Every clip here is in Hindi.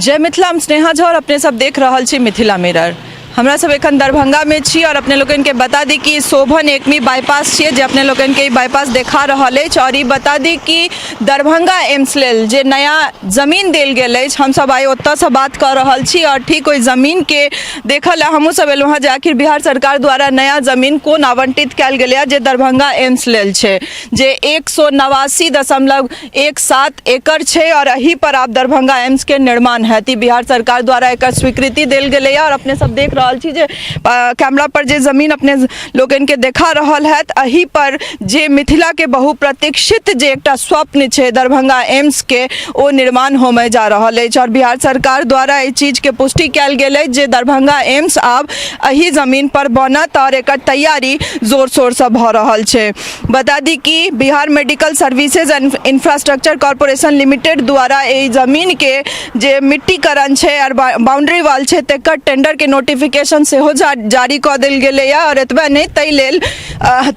जय मिथिला, हम स्नेहा झा और अपने सब देख रहल छी मिथिला मिरर। हमरा सब एखन दरभंगा में छी और अपने लोगन के बता दी कि शोभन एकमी बाईपास छिए जे अपने लोगन के बाईपास देखा रहल अछि। और बता दी कि दरभंगा एम्स लेल जे नया जमीन देल गेल अछि, हम सब आइ ओतऽ से बात कर रहल छी और ठीक ओहि जमीन के देखल हमहूँ सब एलहुँ जे आखिर बिहार सरकार द्वारा नया जमीन कोन आवंटित कयल गेलै जे दरभंगा एम्स लेल छै, जे 189.17 एकड़ छै और एही पर आब दरभंगा एम्स के निर्माण हैत। बिहार सरकार द्वारा एक स्वीकृति देल गेलै और अपने सब देख रहल छी जे कैमरा पर जे जमीन अपने लोगन के देखा रहल है, एही पर जे मिथिला के बहुप्रतीक्षित जे एकटा स्वप्न छै दरभंगा एम्स के ओ निर्माण होमे जा रहल अछि। और बिहार सरकार द्वारा एहि चीज के पुष्टि कयल गेल अछि जे दरभंगा एम्स आब एही जमीन पर बनत और एकर तैयारी जोर शोर से भ रहल छै। बता दी कि Bihar medical services and infrastructure corporation limited द्वारा एहि जमीन के जे मिट्टीकरण छै और बाउंड्री वाल छै तेकर टेंडर के नोटिफिकेशन से हो जारी कर दिल गेलै और एतबे नहीं तै लेल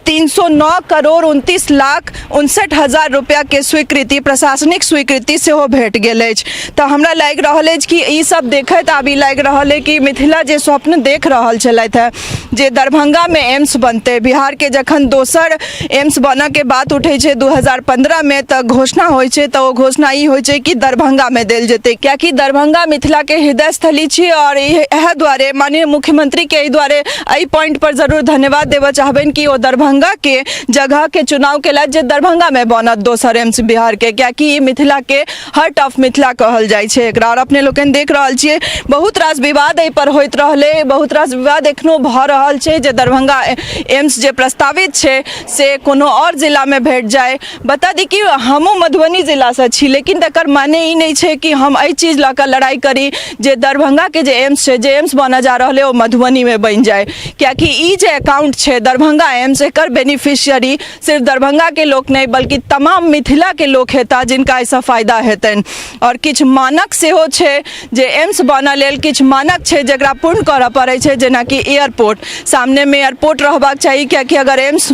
309,29,59,60,000 रुपया के स्वीकृति, प्रशासनिक स्वीकृति से हो भेट गेल अछि। तो हमरा लागि रहल अछि कि ई सब देखैत आब ई लागि रहल है कि मिथिला जे स्वप्न देख रहल छलथि है जे दरभंगा में एम्स बनते, बिहार के जखन दोसर एम्स बनऽ के बात उठे छै 2015 में तो घोषणा होइ छै, तो घोषणा ई होइ छै कि दरभंगा में देल जेतै, कियाकि दरभंगा मिथिला के हृदय स्थली छै। और एह द्वारे माननीय मुख्यमंत्री के द्वारे एहि पॉइंट पर जरूर धन्यवाद देव चाहबनि कि वो दरभंगा के जगह के चुनाव केलथि जे दरभंगा में बनत दोसर एम्स बिहार के, कियाकि मिथिला के हार्ट ऑफ मिथिला कहल जाइ छै एकरा। और अपने लोगन देख रहल छियै बहुत रास विवाद एहि पर होइत रहले, बहुत रास विवाद एखनो भ रहल छै जे दरभंगा एम्स जे प्रस्तावित छै से कोनो और जिला में भेट जाए। बता दी कि हमहूँ मधुबनी जिला से छी, लेकिन तकर माने ई नहीं छै कि हम एहि चीज लऽ कऽ लड़ाई करी जे दरभंगा के जे एम्स छै, जे एम्स बना जा रहा है वो मधुबनी में बन जाए, क्योंकि ई जे अकाउंट छै दरभंगा एम्स एकर बेनिफिशियरी सिर्फ दरभंगा के लोग नहीं बल्कि तमाम मिथिला के लोग हेता जिनका ऐसा फायदा हेतन। और किछ मानक सेहो छै जे एम्स बना लेल किछ मानक छै जकरा पूर्ण करऽ पड़ै छै, जेना कि एयरपोर्ट, सामने में एयरपोर्ट रहबाक चाहिए, क्योंकि अगर एम्स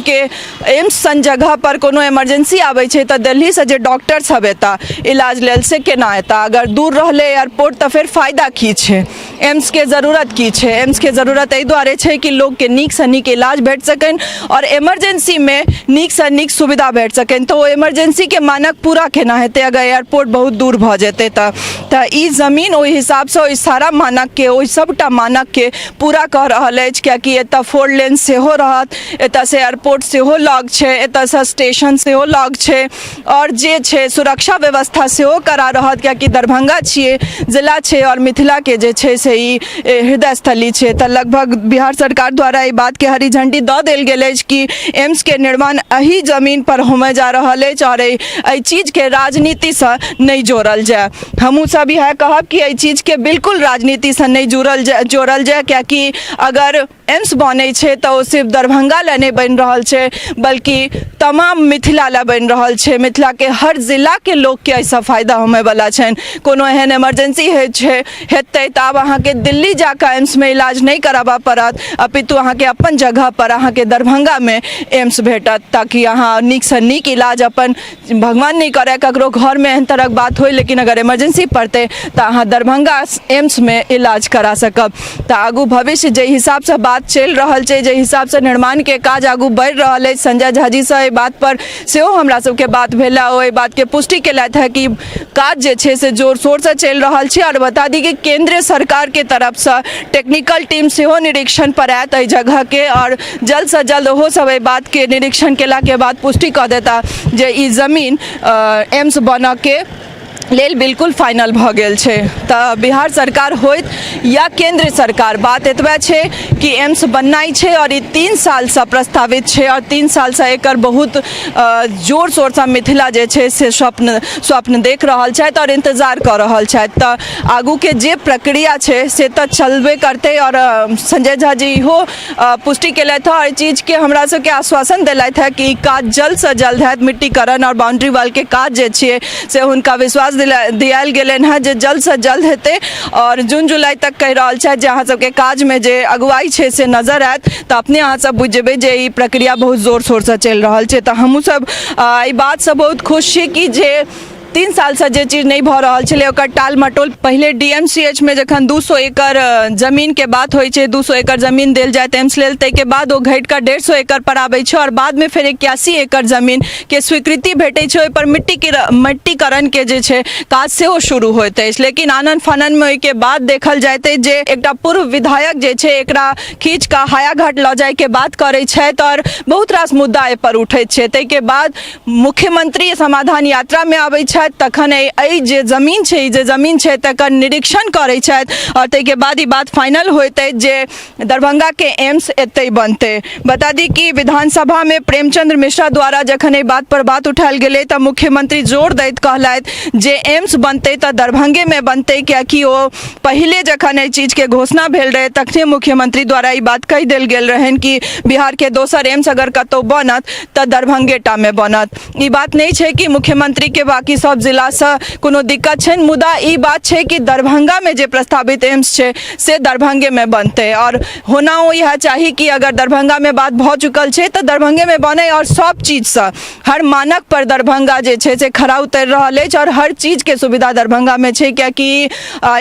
सन जगह पर कोनो इमरजेंसी आबै छै तो दिल्ली से जे डॉक्टर सब एता इलाज लेल से केना एता, अगर दूर रहले एयरपोर्ट तो फिर फायदा की छै, एम्स के जरूरत की छै। एम्स के जरूरत एहि दुआरे छै कि लोग के नीक से नीक इलाज भेट सकन और इमरजेंसी में नीक से नीक सुविधा भेट सकन। तो इमरजेंसी के मानक पूरा केना हेतै अगर एयरपोर्ट बहुत दूर भ जेतै त ई जमीन ओहि हिसाब से ओहि सारा मानक के, ओहि सबटा मानक के पूरा कह रहल अछि, कियाकि एतऽ 4 लेन सेहो रहत, एतऽ से एयरपोर्ट सेहो लग छै, एतऽ से स्टेशन सेहो लग छै और जे छै सुरक्षा व्यवस्था सेहो करा रहत, कियाकि दरभंगा छिए जिला छै और मिथिला के जे छै से ई हृदय स्थली छै। तो लगभग बिहार सरकार द्वारा ई बात के हरी झंडी दऽ देल गेल अछि कि एम्स के निर्माण एही जमीन पर होमे जा रहल अछि और एहि चीज के राजनीति से नहीं जोड़ल जाए। हमहूँ सब यह कहब कि एहि चीज के बिल्कुल राजनीति से नहीं जोड़ल जाए, क्योंकि अगर एम्स बनै छै तो ओ सिर्फ दरभंगा ला नहीं बन रहल छै बल्कि तमाम मिथिला ला बन रहल छै, मिथिला के हर जिला के लोग के ऐसा फायदा होमे वाला छन। कोनो एहन इमरजेंसी हेतै तो आब अहाँ के दिल्ली जाकर एम्स में इलाज नहीं कराबा पड़त, अपितु अहाँ के अपन जगह पर अहाँ के दरभंगा में एम्स भेटत, ताकि अहाँ नीक से नीक इलाज अपन, भगवान नहीं करे ककरो घर में एहन तरह बात होय, लेकिन अगर इमरजेंसी पड़ते तो अहाँ दरभंगा एम्स में इलाज करा सकब। तो आगू भविष्य जे हिसाब से बात चल रहल छै, जे हिसाब से निर्माण के काज आगू बढ़ रहल है, संजय झा जी से एहि बात पर सेहो हमरा सबके बात भेला, ओ एहि बात के पुष्टि केलथि है कि काज जे छै से जोर शोर से चल रहल छै। और बता दी कि केंद्र सरकार के तरफ से टेक्निकल टीम सेहो निरीक्षण पर आयत एहि जगह के और जल्द से जल्द ओहो सब एहि बात के निरीक्षण केला के बाद पुष्टि कऽ देता जे ई जमीन एम्स बनऽ के लेल बिल्कुल फाइनल भ गेल छै। तो बिहार सरकार होइत या केंद्र सरकार, बात एतबे छै कि एम्स बननाइ छै और ई 3 साल से प्रस्तावित छै और 3 साल से एकर बहुत जोर शोर से मिथिला जे छै से स्वप्न देख रहल छथि और इंतजार कर रहल छथि। तो आगू के जे प्रक्रिया छै से तो चलबे करते और संजय झा जी इहो पुष्टि केलथि और चीज के हमरा सबके आश्वासन दिलथि है कि काज जल्द से जल्द हैत, मिट्टीकरण और बाउंड्री वाल के काज जे छै से हुनका विश्वास दियाल गेलन है जे जल्द से जल्द हेतै और जून जुलाई तक कह रहल छै जे अहाँ सबके काज में जे अगुवाई छै से नजर आयत तो अपने अहाँ सब बुझ जेबै जे ई प्रक्रिया बहुत जोर शोर से चल रहल छै। तो हमहूँ सब ई बात से बहुत खुश छी कि जे 3 साल से जे चीज नहीं भ रहल छलै ओकर टाल मटोल पहले DMCH में जखन 200 एकड़ जमीन के बात होइ छै 200 एकड़ जमीन देल जाए एम्स लेल तै के बाद ओ घटि कऽ 150 एकड़ पर आबै छै और बाद में फिर 81 एकड़ जमीन के स्वीकृति भेटै छै ओहि पर मिट्टीकरण के जे छै काज सेहो शुरू होइत अछि लेकिन आनन फानन में ओहि के बाद देखल जायते जे एकटा पूर्व विधायक जे छै एकरा खींच कऽ हायाघाट लऽ जाय के बात करै छथि और बहुत रास मुद्दा एहि पर उठैत छै तै के बाद मुख्यमंत्री समाधान यात्रा में आबै छथि तखन एहि जे जमीन छै तकर निरीक्षण करै छथि और तै के बाद ई बात फाइनल होइत अछि जे दरभंगा के एम्स एतै बनतै। बता दी कि विधानसभा में प्रेमचंद्र मिश्रा द्वारा जखन एहि बात पर बात उठायल गेलै तऽ मुख्यमंत्री जोर दैत कहलथि जे एम्स बनतै तऽ दरभंगे में बनतै कियाकि ओ पहिले जखन एहि चीज के घोषणा भेल रहे तखने मुख्यमंत्री द्वारा ई बात कहि देल गेल रहनि कि बिहार के दोसर एम्स अगर कतौ बनत तऽ दरभंगेटा में बनत। ई बात नहीं छै कि मुख्यमंत्री के बाकी सब जिला से कोनो दिक्कत छनि मुदा ई बात छै कि दरभंगा में जे प्रस्तावित एम्स छै से दरभंगे में बनतै और होना यह चाही कि अगर दरभंगा में बात भ चुकल छै तऽ दरभंगे में बने और सब चीज से हर मानक पर दरभंगा जे छै से खरा उतरि रहल अछि और हर चीज के सुविधा दरभंगा में छै कियाकि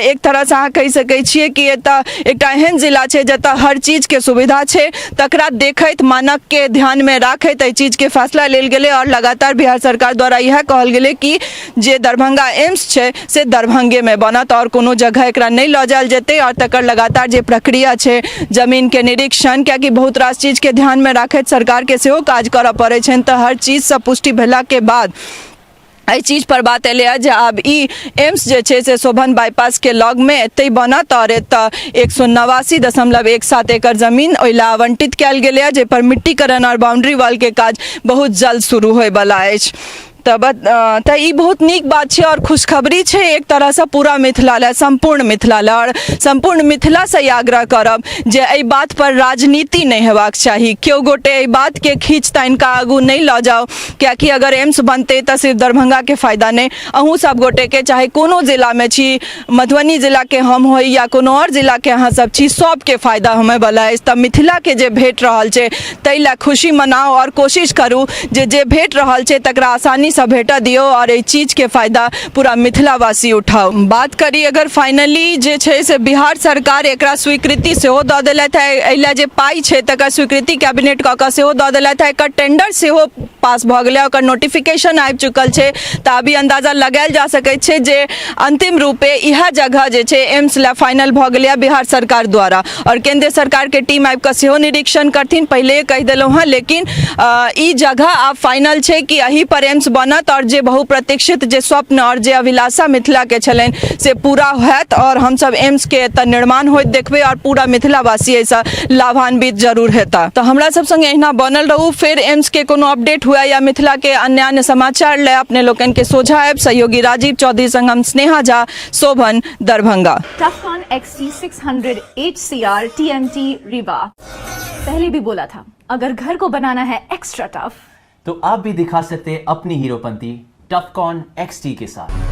एक तरह से अहाँ कहि सकै छियै कि एतऽ एकटा एहन जिला छै जतऽ हर चीज के सुविधा छै तकरा देखैत मानक के ध्यान में राखैत एहि चीज के फैसला लेल गेलै और लगातार बिहार सरकार द्वारा यह कहल गेलै कि जे दरभंगा एम्स छै से दरभंगे में बनत और कोनो जगह एकरा नहीं लऽ जायल जेतै और तकर लगातार जे प्रक्रिया छै जमीन के निरीक्षण कियाकि बहुत रास चीज के ध्यान में राखैत सरकार के सेहो काज करऽ पड़ै छनि तऽ हर चीज से पुष्टि भेला के बाद एहि चीज पर बात एलै है जे आब ई एम्स जे छै से शोभन बाईपास के लग में एतै बनत और एतऽ 189.17 एकड़ जमीन ओहि ला आवंटित कयल गेलै है जाहि पर मिट्टीकरण और बाउंड्री वॉल के काज बहुत जल्द शुरू होय वाला अछि। तऽ ई बहुत नीक बात छै और खुशखबरी छै एक तरह से पूरा मिथिला ला संपूर्ण मिथिला ला और संपूर्ण मिथिला से आग्रह करब जे एहि बात पर राजनीति नहीं हेबाक चाही केओ गोटे एहि बात के खींच तानि कऽ आगू नहीं लऽ जाओ कियाकि अगर एम्स बनते तऽ सिर्फ दरभंगा के फायदा नहीं अहूँ सब गोटे के चाहे कोनो जिला में छी मधुबनी जिला के हम हो या कोनो और जिला के अहाँ सब छी सबके फायदा होमे वाला अछि तऽ मिथिला के जे भेट रहल छै ताहि ला खुशी मनाओ और कोशिश करू जे भेट रहल छै तकरा आसानी से भेटा दियो और एहि चीज के फायदा पूरा मिथिलावासी उठाओ। बात करी अगर फाइनली जे छै से बिहार सरकार एकरा स्वीकृति सेहो दऽ देलथि है एहि ला जे पाई छै तकर स्वीकृति कैबिनेट कऽ कऽ सेहो दऽ देलथि है एकर टेंडर सेहो पास भऽ गेलै ओकर नोटिफिकेशन आबि चुकल छै तऽ अभी अंदाजा लगायल जा सकैत छै जे अंतिम रूपे इएह जगह जे छै एम्स ला फाइनल भऽ गेलै बिहार सरकार द्वारा और केंद्र सरकार के टीम आबि कऽ सेहो निरीक्षण करथिन पहिले कहि देलहुँ हँ लेकिन ई जगह आब फाइनल छै कि एही पर एम्स बनत और जे बहुप्रतीक्षित जे स्वप्न और जे अभिलाषा मिथिला के छलनि से पूरा होयत और हम सब एम्स के एतऽ निर्माण होइत देखबै और पूरा मिथिलावासी एहिसँ लाभान्वित जरूर हेता। तऽ हमरा सब संगे एहिना बनल रहू फिर एम्स के कोनो अपडेट हुआ या मिथिला के अन्य समाचार ले अपने लोकन के सोझा आयब। सहयोगी राजीव चौधरी संग हम स्नेहा झा, शोभन, Darbhanga. टफकॉन XT 600 HCR TMT Rewa. पहले भी बोला था अगर घर को बनाना है एक्स्ट्रा टफ तो आप भी दिखा सकते अपनी हीरोपंती टफकॉन XT के साथ।